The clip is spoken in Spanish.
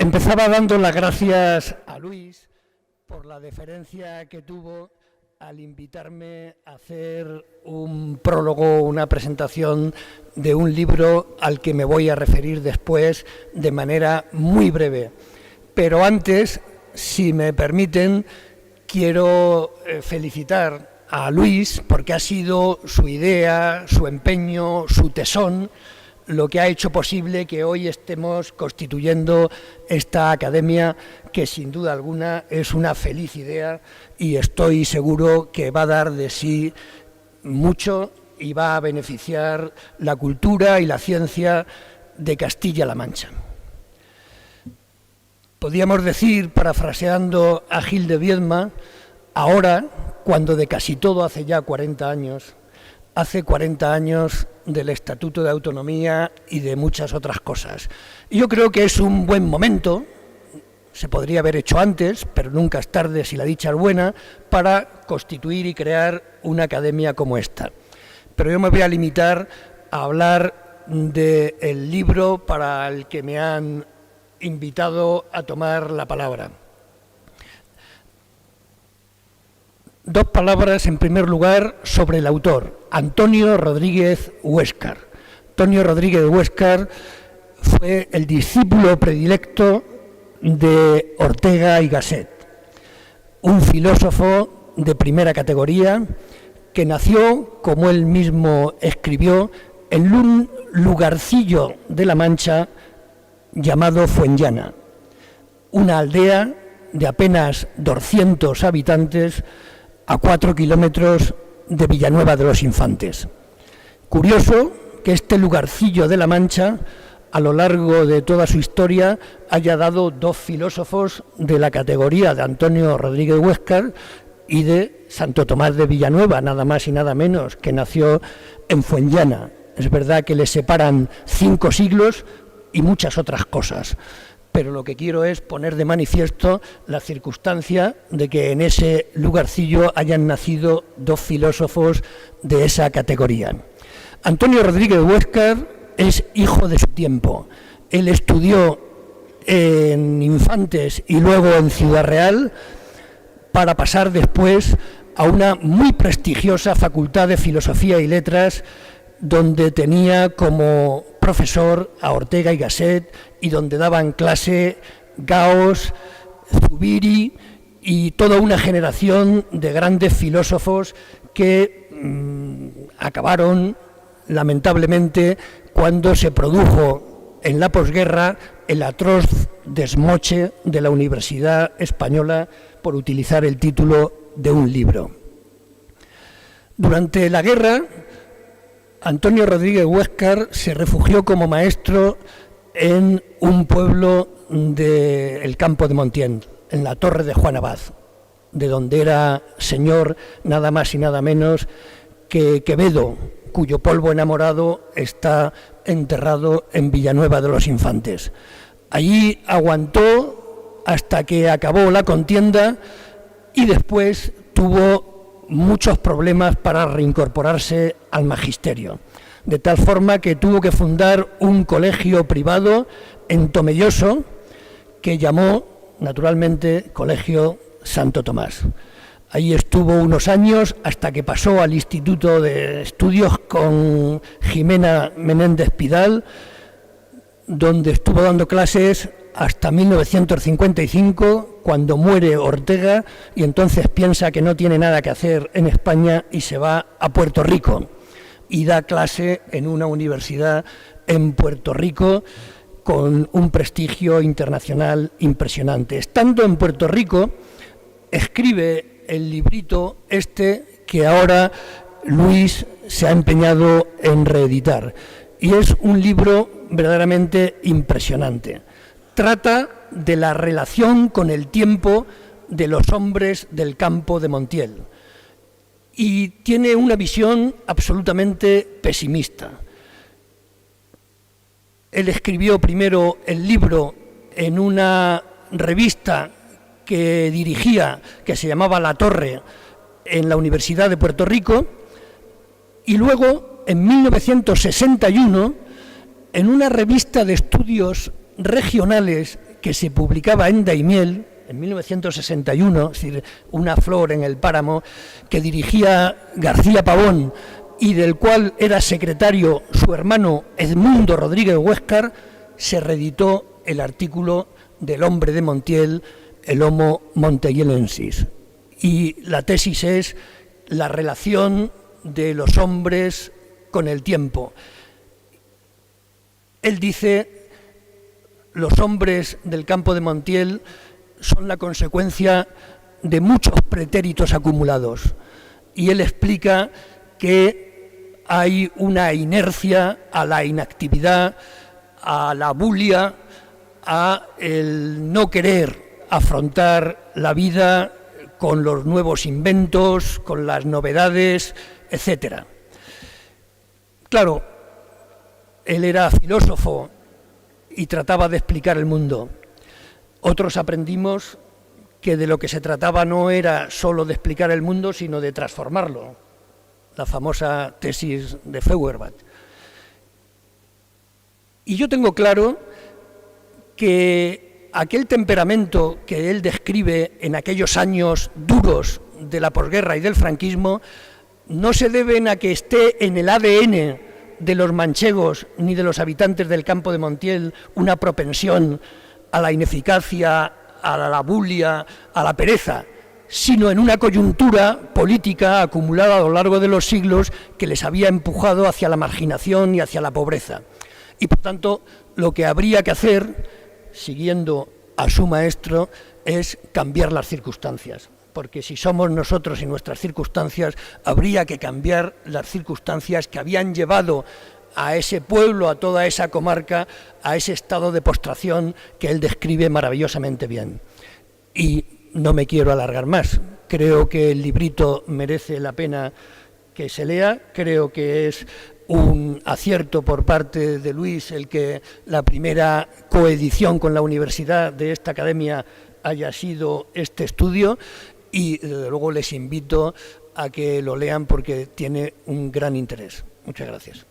Empezaba dando las gracias a Luis por la deferencia que tuvo al invitarme a hacer un prólogo, una presentación de un libro al que me voy a referir después de manera muy breve. Pero antes, si me permiten, quiero felicitar a Luis porque ha sido su idea, su empeño, su tesón, lo que ha hecho posible que hoy estemos constituyendo esta academia, que sin duda alguna es una feliz idea y estoy seguro que va a dar de sí mucho y va a beneficiar la cultura y la ciencia de Castilla-La Mancha. Podríamos decir, parafraseando a Gil de Viedma, ahora, cuando de casi todo hace ya 40 años, hace 40 años del Estatuto de Autonomía y de muchas otras cosas. Y yo creo que es un buen momento, se podría haber hecho antes, pero nunca es tarde si la dicha es buena, para constituir y crear una academia como esta. Pero yo me voy a limitar a hablar del libro para el que me han invitado a tomar la palabra. Dos palabras, en primer lugar, sobre el autor, Antonio Rodríguez Huéscar. Antonio Rodríguez Huéscar fue el discípulo predilecto de Ortega y Gasset, un filósofo de primera categoría que nació, como él mismo escribió, en un lugarcillo de La Mancha llamado Fuenllana, una aldea de apenas 200 habitantes a 4 kilómetros de Villanueva de los Infantes. Curioso que este lugarcillo de La Mancha, a lo largo de toda su historia, haya dado dos filósofos de la categoría de Antonio Rodríguez Huéscar y de Santo Tomás de Villanueva, nada más y nada menos, que nació en Fuenllana. Es verdad que le separan 5 siglos y muchas otras cosas, pero lo que quiero es poner de manifiesto la circunstancia de que en ese lugarcillo hayan nacido dos filósofos de esa categoría. Antonio Rodríguez Huéscar es hijo de su tiempo. Él estudió en Infantes y luego en Ciudad Real para pasar después a una muy prestigiosa Facultad de Filosofía y Letras, donde tenía como profesor a Ortega y Gasset y donde daban clase Gauss, Zubiri y toda una generación de grandes filósofos que acabaron lamentablemente cuando se produjo en la posguerra el atroz desmoche de la Universidad Española por utilizar el título de un libro. Durante la guerra, Antonio Rodríguez Huéscar se refugió como maestro en un pueblo del campo de Montiel, en la Torre de Juan Abad, de donde era señor nada más y nada menos que Quevedo, cuyo polvo enamorado está enterrado en Villanueva de los Infantes. Allí aguantó hasta que acabó la contienda y después tuvo muchos problemas para reincorporarse al magisterio, de tal forma que tuvo que fundar un colegio privado en Tomelloso que llamó, naturalmente, Colegio Santo Tomás. Ahí estuvo unos años hasta que pasó al Instituto de Estudios con Jimena Menéndez Pidal, donde estuvo dando clases hasta 1955, cuando muere Ortega, y entonces piensa que no tiene nada que hacer en España y se va a Puerto Rico y da clase en una universidad en Puerto Rico con un prestigio internacional impresionante. Estando en Puerto Rico, escribe el librito este que ahora Luis se ha empeñado en reeditar, y es un libro verdaderamente impresionante. Trata de la relación con el tiempo de los hombres del campo de Montiel y tiene una visión absolutamente pesimista. Él escribió primero el libro en una revista que dirigía, que se llamaba La Torre, en la Universidad de Puerto Rico, y luego, en 1961, en una revista de estudios regionales que se publicaba en Daimiel en 1961, es decir, Una flor en el páramo, que dirigía García Pavón y del cual era secretario su hermano Edmundo Rodríguez Huéscar, se reeditó el artículo del hombre de Montiel, el Homo monteyelensis. Y la tesis es la relación de los hombres con el tiempo. Él dice: los hombres del campo de Montiel son la consecuencia de muchos pretéritos acumulados. Y él explica que hay una inercia a la inactividad, a la bulia, a el no querer afrontar la vida con los nuevos inventos, con las novedades, etc. Claro, él era filósofo y trataba de explicar el mundo. Otros aprendimos que de lo que se trataba no era solo de explicar el mundo, sino de transformarlo, la famosa tesis de Feuerbach. Y yo tengo claro que aquel temperamento que él describe en aquellos años duros de la posguerra y del franquismo no se deben a que esté en el ADN de los manchegos ni de los habitantes del campo de Montiel una propensión a la ineficacia, a la bulia, a la pereza, sino en una coyuntura política acumulada a lo largo de los siglos que les había empujado hacia la marginación y hacia la pobreza. Y por tanto, lo que habría que hacer, siguiendo a su maestro, es cambiar las circunstancias. Porque si somos nosotros y nuestras circunstancias, habría que cambiar las circunstancias que habían llevado a ese pueblo, a toda esa comarca, a ese estado de postración que él describe maravillosamente bien. Y no me quiero alargar más. Creo que el librito merece la pena que se lea. Creo que es un acierto por parte de Luis el que la primera coedición con la universidad de esta academia haya sido este estudio, y desde luego les invito a que lo lean porque tiene un gran interés. Muchas gracias.